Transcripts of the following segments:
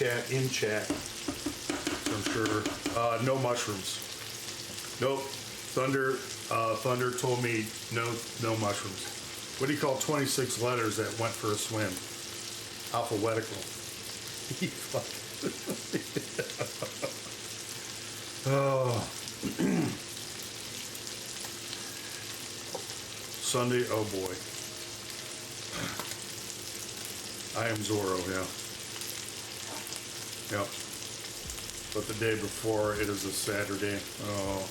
chat, in chat. So I'm sure. No mushrooms. Nope. Thunder told me no mushrooms. What do you call 26 letters that went for a swim? Alphabetical. Oh. Sunday, oh boy. I am Zorro, yeah. Yep. But the day before, it is a Saturday. Oh.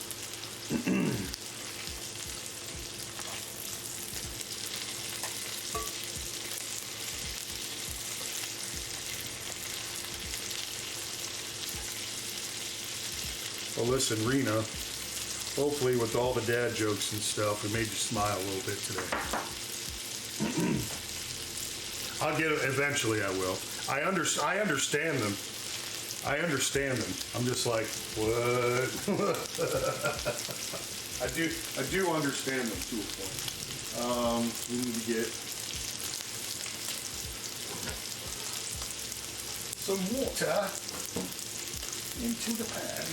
Well, listen, Rena, hopefully with all the dad jokes and stuff, it made you smile a little bit today. I'll get it, eventually I will. I understand them. I understand them. I'm just like, what? I do understand them to a point. We need to get some water into the pan.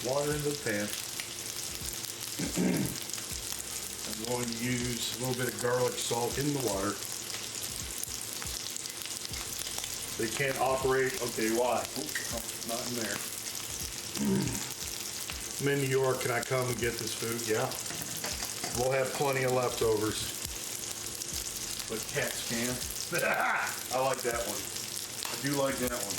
Water into the pan. I'm going to use a little bit of garlic salt in the water. They can't operate. Okay, why? Oh, not in there. I'm in New York. Can I come and get this food? Yeah. We'll have plenty of leftovers. But cats can. I like that one. I do like that one.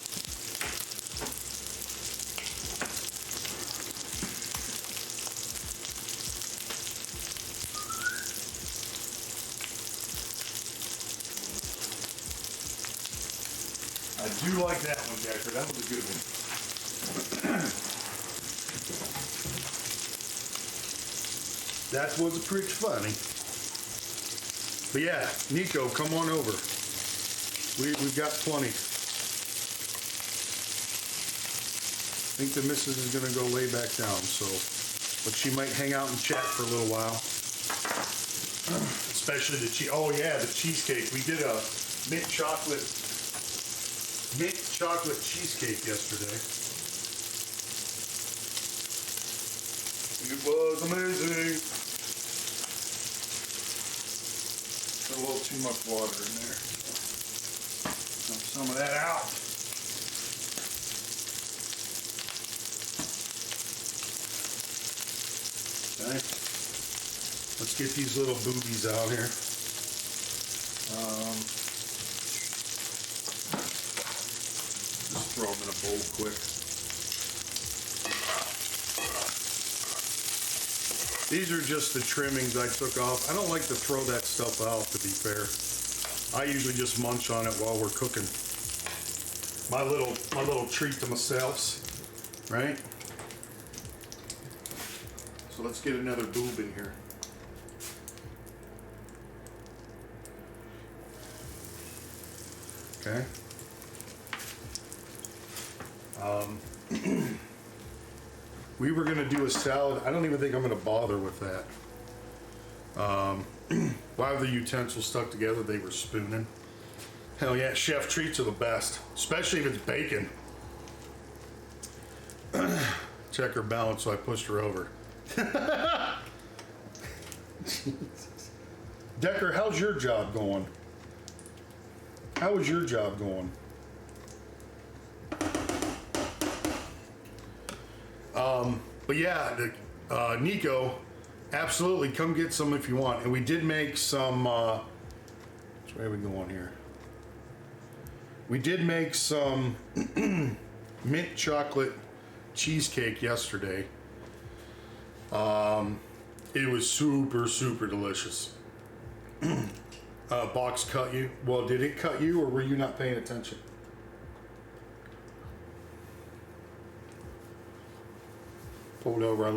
I do like that one, Decker. That was a good one. That was pretty funny. But yeah, Nico, come on over. We've got plenty. I think the missus is gonna go lay back down, so, but she might hang out and chat for a little while. Especially the oh yeah, the cheesecake. We did a mint chocolate cheesecake yesterday. It was amazing. Got a little too much water in there. Dump some of that out. Okay. Let's get these little boobies out here. Just throw them in a bowl quick. These are just the trimmings I took off. I don't like to throw that stuff out, to be fair. I usually just munch on it while we're cooking. My little treat to myself, right? So let's get another boob in here. Okay. We were gonna do a salad. I don't even think I'm gonna bother with that. While the utensils stuck together, they were spooning. Hell yeah, chef treats are the best, especially if it's bacon. Check her balance, so I pushed her over. Decker, how's your job going? How is your job going? But yeah, Nico, absolutely, come get some if you want. And we did make some, which way are we going here? We did make some mint chocolate cheesecake yesterday. It was super, super delicious. Box cut you? Well, did it cut you, or were you not paying attention? Pulled over.